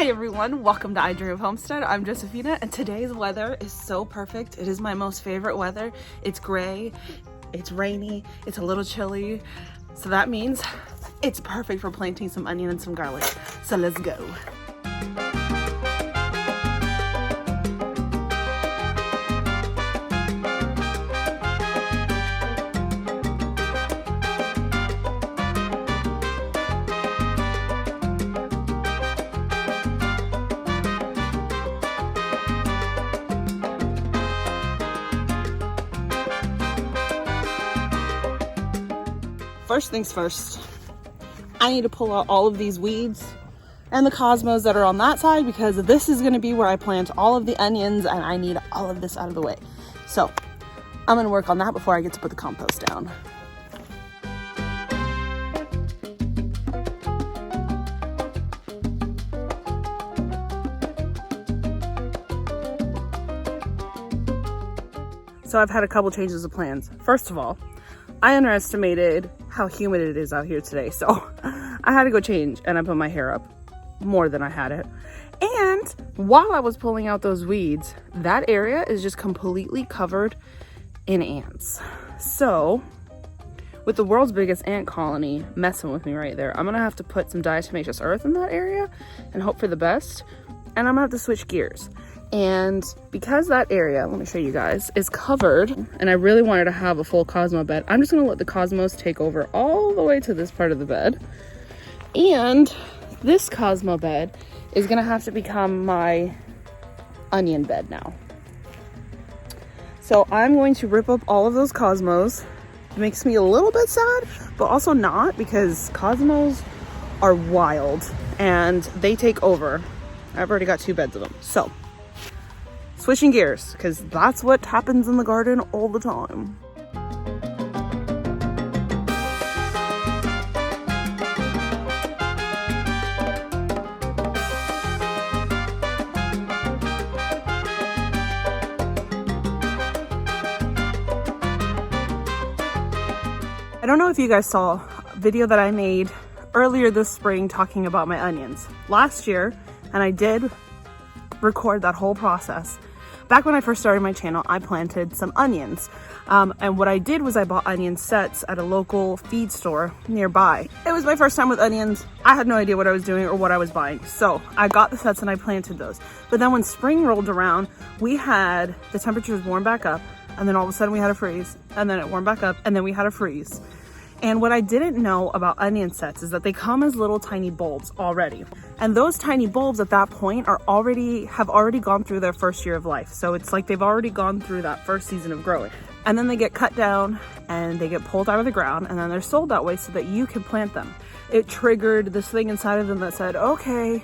Hey everyone, welcome to I Dream of Homestead. I'm Josephina and today's weather is so perfect. It is my most favorite weather. It's gray, it's rainy, it's a little chilly. So that means it's perfect for planting some onion and some garlic. So let's go. First things first, I need to pull out all of these weeds and the cosmos that are on that side because this is going to be where I plant all of the onions and I need all of this out of the way. So I'm going to work on that before I get to put the compost down. So I've had a couple changes of plans. First of all, I underestimated how humid it is out here today, so I had to go change and I put my hair up more than I had it. And while I was pulling out those weeds, that area is just completely covered in ants. So with the world's biggest ant colony messing with me right there, I'm gonna have to put some diatomaceous earth in that area and hope for the best. And I'm gonna have to switch gears. And because that area, let me show you guys, is covered and I really wanted to have a full cosmo bed, I'm just gonna let the cosmos take over all the way to this part of the bed. And this cosmo bed is gonna have to become my onion bed now. So I'm going to rip up all of those cosmos. It makes me a little bit sad, but also not, because cosmos are wild and they take over. I've already got 2 beds of them. So switching gears, because that's what happens in the garden all the time. I don't know if you guys saw a video that I made earlier this spring talking about my onions last year, and I did record that whole process. Back when I first started my channel, I planted some onions. And what I did was I bought onion sets at a local feed store nearby. It was my first time with onions. I had no idea what I was doing or what I was buying. So I got the sets and I planted those. But then when spring rolled around, the temperatures warmed back up, and then all of a sudden we had a freeze, and then it warmed back up, and then we had a freeze. And what I didn't know about onion sets is that they come as little tiny bulbs already. And those tiny bulbs at that point have already gone through their first year of life. So it's like they've already gone through that first season of growing. And then they get cut down and they get pulled out of the ground, and then they're sold that way so that you can plant them. It triggered this thing inside of them that said, okay,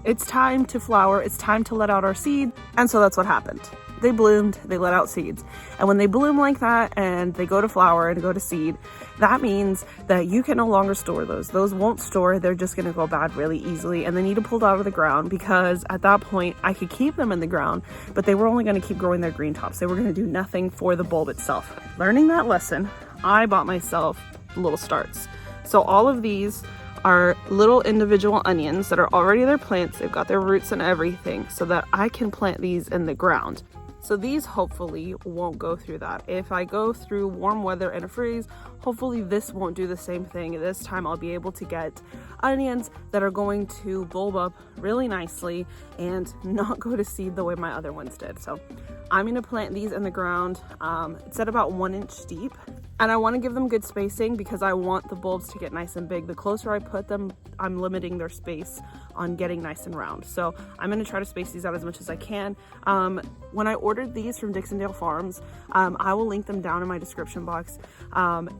it's time to flower, it's time to let out our seed. And so that's what happened. They bloomed, they let out seeds. And when they bloom like that and they go to flower and go to seed, that means that you can no longer store those. Those won't store, they're just gonna go bad really easily, and they need to pull out of the ground, because at that point I could keep them in the ground, but they were only gonna keep growing their green tops. They were gonna do nothing for the bulb itself. Learning that lesson, I bought myself little starts. So all of these are little individual onions that are already their plants. They've got their roots and everything, so that I can plant these in the ground. So these hopefully won't go through that. If I go through warm weather and a freeze, hopefully this won't do the same thing. This time I'll be able to get onions that are going to bulb up really nicely and not go to seed the way my other ones did. So I'm gonna plant these in the ground. It's at about 1 inch deep. And I want to give them good spacing because I want the bulbs to get nice and big. The closer I put them, I'm limiting their space on getting nice and round. So I'm going to try to space these out as much as I can. When I ordered these from DIXONDALE Farms, I will link them down in my description box.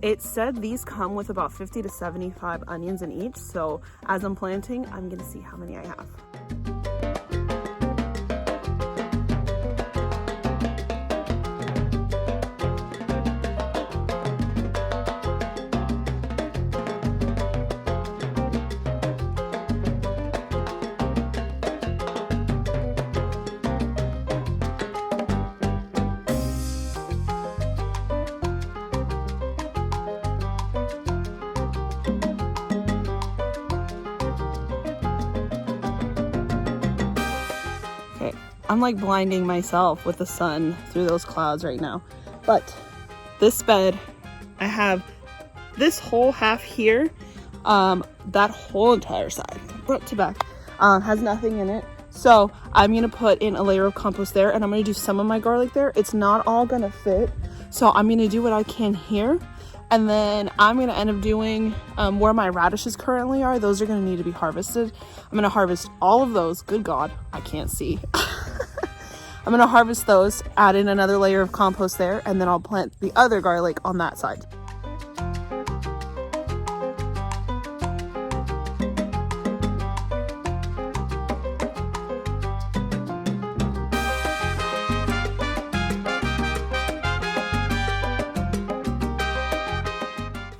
It said these come with about 50 to 75 onions in each. So as I'm planting, I'm going to see how many I have. I'm like blinding myself with the sun through those clouds right now. But this bed, I have this whole half here, that whole entire side, front to back, has nothing in it. So I'm gonna put in a layer of compost there, and I'm gonna do some of my garlic there. It's not all gonna fit, so I'm gonna do what I can here. And then I'm gonna end up doing where my radishes currently are. Those are gonna need to be harvested. I'm gonna harvest all of those. Good God, I can't see. I'm gonna harvest those, add in another layer of compost there, and then I'll plant the other garlic on that side.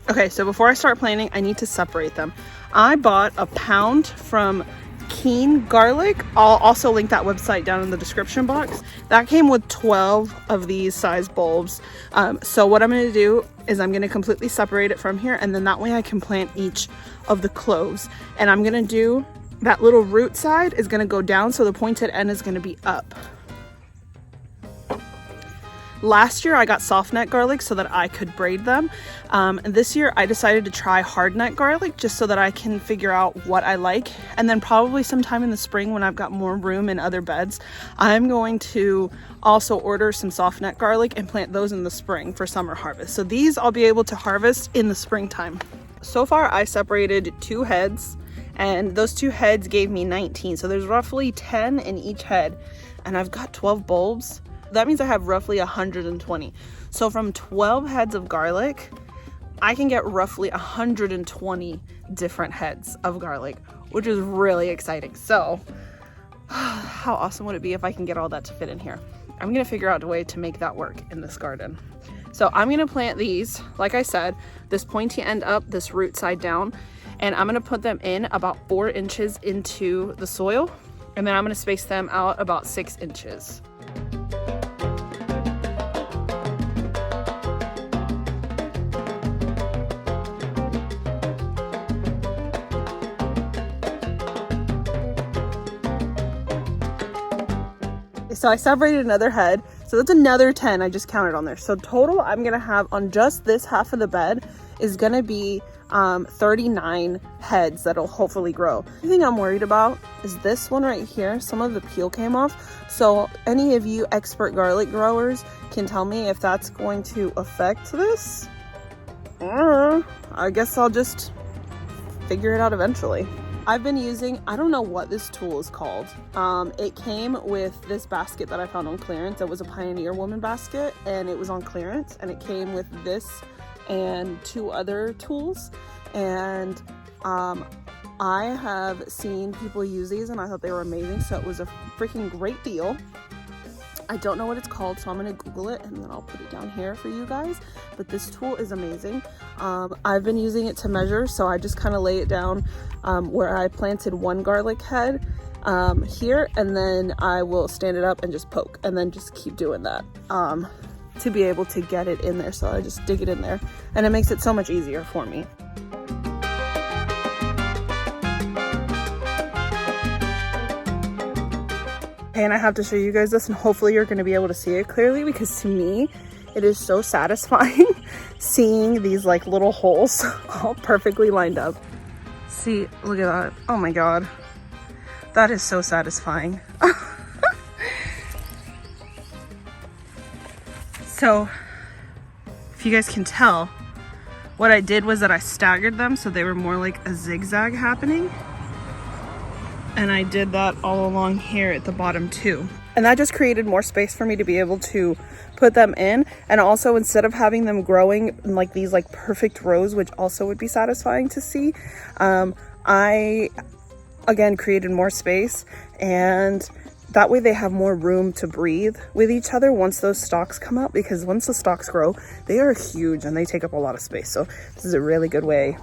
Okay, so before I start planting, I need to separate them. I bought a pound from Keene garlic. I'll also link that website down in the description box. That came with 12 of these size bulbs. So what I'm going to do is I'm going to completely separate it from here, and then that way I can plant each of the cloves. And I'm going to do that little root side is going to go down, so the pointed end is going to be up. Last year I got soft neck garlic so that I could braid them. And this year I decided to try hard neck garlic just so that I can figure out what I like. And then probably sometime in the spring when I've got more room in other beds, I'm going to also order some soft neck garlic and plant those in the spring for summer harvest. So these I'll be able to harvest in the springtime. So far I separated 2 heads, and those 2 heads gave me 19. So there's roughly 10 in each head, and I've got 12 bulbs. That means I have roughly 120. So from 12 heads of garlic, I can get roughly 120 different heads of garlic, which is really exciting. So how awesome would it be if I can get all that to fit in here? I'm gonna figure out a way to make that work in this garden. So I'm gonna plant these, like I said, this pointy end up, this root side down, and I'm gonna put them in about 4 inches into the soil, and then I'm gonna space them out about 6 inches. So I separated another head, so that's another 10 I just counted on there. So total I'm gonna have on just this half of the bed is gonna be 39 heads that'll hopefully grow. The thing I'm worried about is this one right here. Some of the peel came off. So any of you expert garlic growers can tell me if that's going to affect this. I guess I'll just figure it out eventually. I've been using, I don't know what this tool is called. It came with this basket that I found on clearance. It was a Pioneer Woman basket, and it was on clearance, and it came with this and 2 other tools. And I have seen people use these, and I thought they were amazing. So it was a freaking great deal. I don't know what it's called, so I'm gonna Google it and then I'll put it down here for you guys. But this tool is amazing. I've been using it to measure, so I just kind of lay it down where I planted 1 garlic head here, and then I will stand it up and just poke, and then just keep doing that to be able to get it in there. So I just dig it in there, and it makes it so much easier for me. And I have to show you guys this, and hopefully you're going to be able to see it clearly, because to me it is so satisfying seeing these like little holes all perfectly lined up. See, look at that. Oh my God, that is so satisfying. So if you guys can tell, what I did was that I staggered them so they were more like a zigzag happening. And I did that all along here at the bottom too. And that just created more space for me to be able to put them in. And also, instead of having them growing in like these like perfect rows, which also would be satisfying to see, I again created more space, and that way they have more room to breathe with each other once those stalks come up, because once the stalks grow, they are huge and they take up a lot of space. So this is a really good way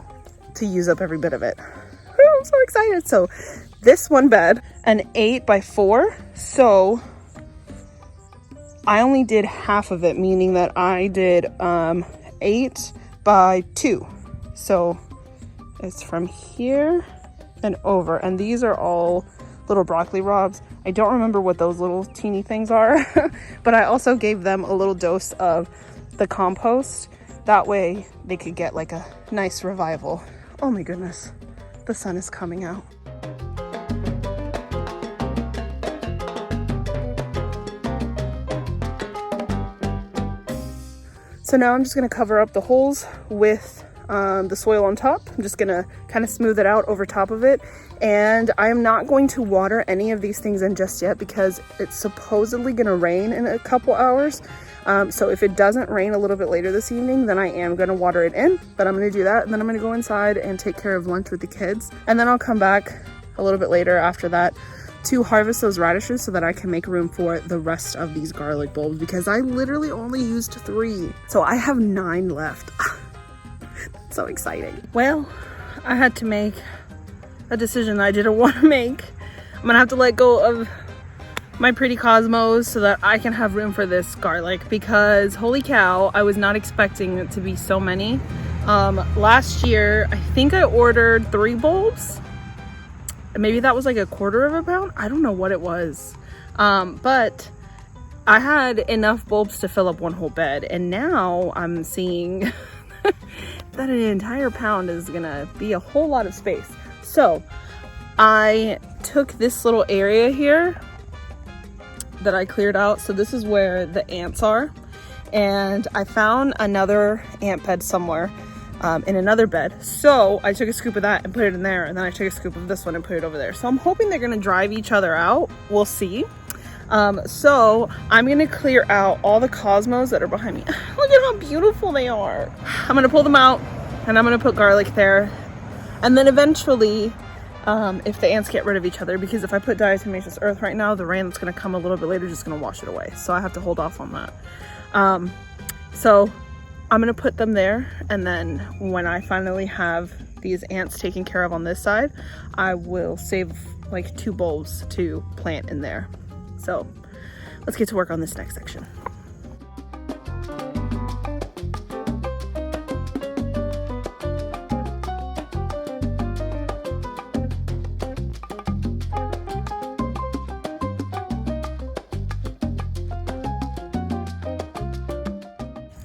to use up every bit of it. I'm so excited. So this one bed, an 8x4, so I only did half of it, meaning that I did 8x2. So it's from here and over, and these are all little broccoli raws. I don't remember what those little teeny things are, but I also gave them a little dose of the compost. That way they could get like a nice revival. Oh my goodness, the sun is coming out. So now I'm just gonna cover up the holes with the soil on top. I'm just gonna kind of smooth it out over top of it. And I am not going to water any of these things in just yet because it's supposedly gonna rain in a couple hours. So if it doesn't rain a little bit later this evening, then I am gonna water it in, but I'm gonna do that. And then I'm gonna go inside and take care of lunch with the kids. And then I'll come back a little bit later after that to harvest those radishes so that I can make room for the rest of these garlic bulbs, because I literally only used 3. So I have 9 left. So exciting. Well, I had to make a decision that I didn't want to make. I'm gonna have to let go of my pretty cosmos so that I can have room for this garlic, because holy cow, I was not expecting it to be so many. Last year, I think I ordered 3 bulbs. Maybe that was like a quarter of a pound. I don't know what it was. But I had enough bulbs to fill up 1 whole bed. And now I'm seeing that an entire pound is gonna be a whole lot of space. So I took this little area here that I cleared out. So this is where the ants are. And I found another ant bed somewhere. In another bed. So I took a scoop of that and put it in there, and then I took a scoop of this one and put it over there. So I'm hoping they're gonna drive each other out. We'll see. So I'm gonna clear out all the cosmos that are behind me. Look at how beautiful they are. I'm gonna pull them out and I'm gonna put garlic there. And then eventually, if the ants get rid of each other, because if I put diatomaceous earth right now, the rain that's gonna come a little bit later is just gonna wash it away. So I have to hold off on that. So I'm gonna put them there, and then when I finally have these ants taken care of on this side, I will save like 2 bulbs to plant in there. So let's get to work on this next section.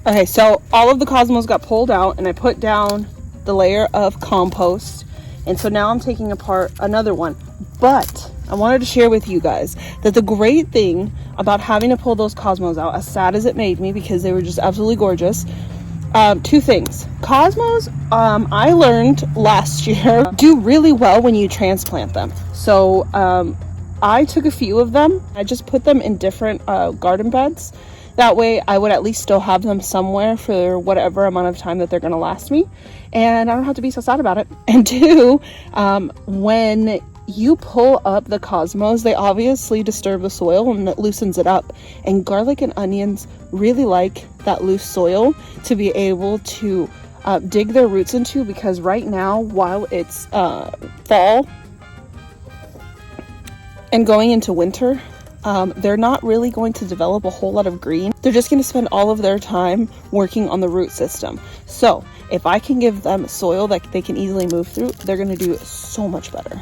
Okay, so all of the cosmos got pulled out and I put down the layer of compost. And so now I'm taking apart another one. But I wanted to share with you guys that the great thing about having to pull those cosmos out, as sad as it made me because they were just absolutely gorgeous, 2 things. Cosmos, I learned last year, do really well when you transplant them. So I took a few of them. I just put them in different garden beds. That way I would at least still have them somewhere for whatever amount of time that they're going to last me. And I don't have to be so sad about it. And 2, when you pull up the cosmos, they obviously disturb the soil and it loosens it up. And garlic and onions really like that loose soil to be able to dig their roots into, because right now, while it's fall and going into winter, they're not really going to develop a whole lot of green. They're just going to spend all of their time working on the root system. So if I can give them soil that they can easily move through, they're going to do so much better.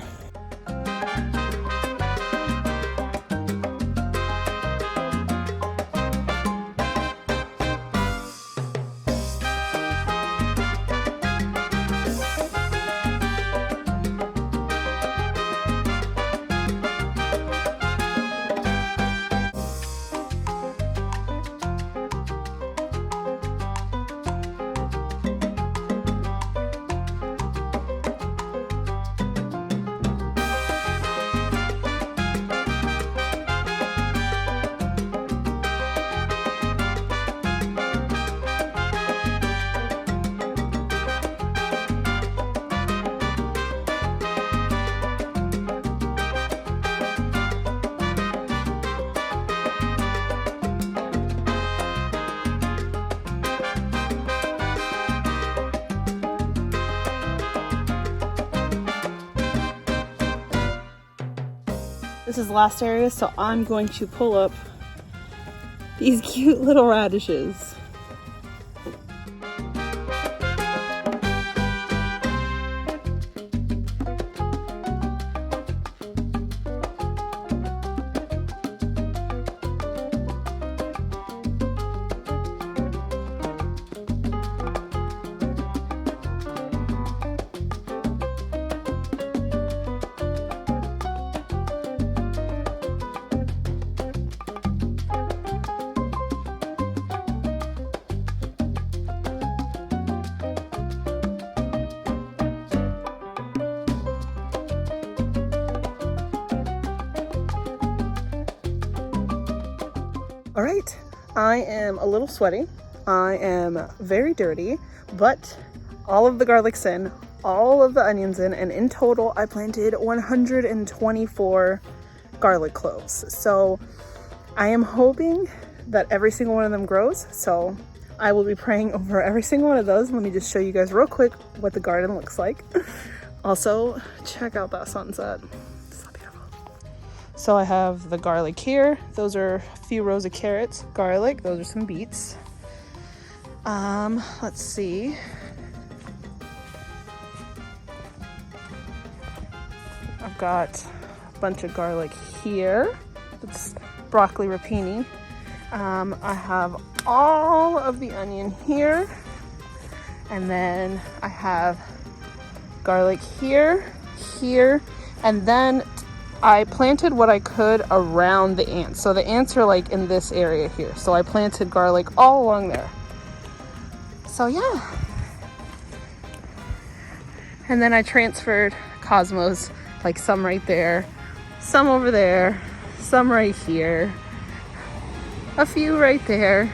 This is the last area, so I'm going to pull up these cute little radishes. All right, I am a little sweaty. I am very dirty, but all of the garlic's in, all of the onions in, and in total I planted 124 garlic cloves. So I am hoping that every single one of them grows. So I will be praying over every single one of those. Let me just show you guys real quick what the garden looks like. Also, check out that sunset. So beautiful. So I have the garlic here. Those are a few rows of carrots, garlic. Those are some beets. Let's see. I've got a bunch of garlic here. It's broccoli rapini. I have all of the onion here, and then I have garlic here, and then I planted what I could around the ants. So the ants are like in this area here. So I planted garlic all along there. So yeah. And then I transferred cosmos, like some right there, some over there, some right here, a few right there,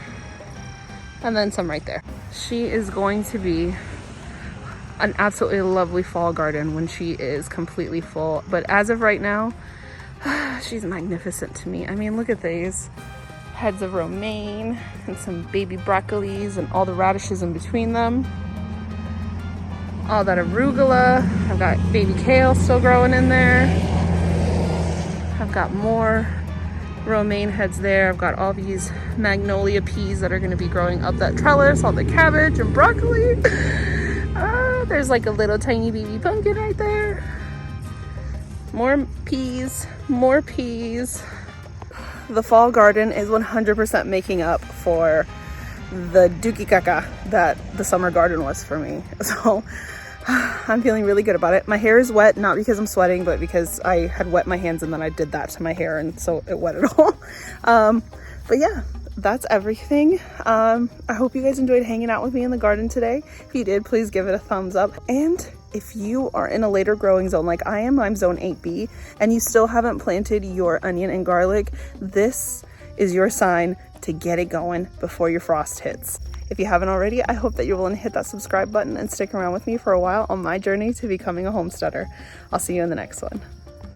and then some right there. She is going to be an absolutely lovely fall garden when she is completely full. But as of right now, she's magnificent to me. I mean, look at these heads of romaine and some baby broccolis and all the radishes in between them. All that arugula. I've got baby kale still growing in there. I've got more romaine heads there. I've got all these magnolia peas that are going to be growing up that trellis, all the cabbage and broccoli. There's like a little tiny baby pumpkin right there. More peas, more peas. The fall garden is 100% making up for the dookie caca that the summer garden was for me. So I'm feeling really good about it. My hair is wet, not because I'm sweating, but because I had wet my hands and then I did that to my hair, and so it wet it all. But yeah, that's everything. I hope you guys enjoyed hanging out with me in the garden today. If you did, please give it a thumbs up. And if you are in a later growing zone like I am, I'm zone 8B, and you still haven't planted your onion and garlic, this is your sign to get it going before your frost hits. If you haven't already, I hope that you're willing to hit that subscribe button and stick around with me for a while on my journey to becoming a homesteader. I'll see you in the next one.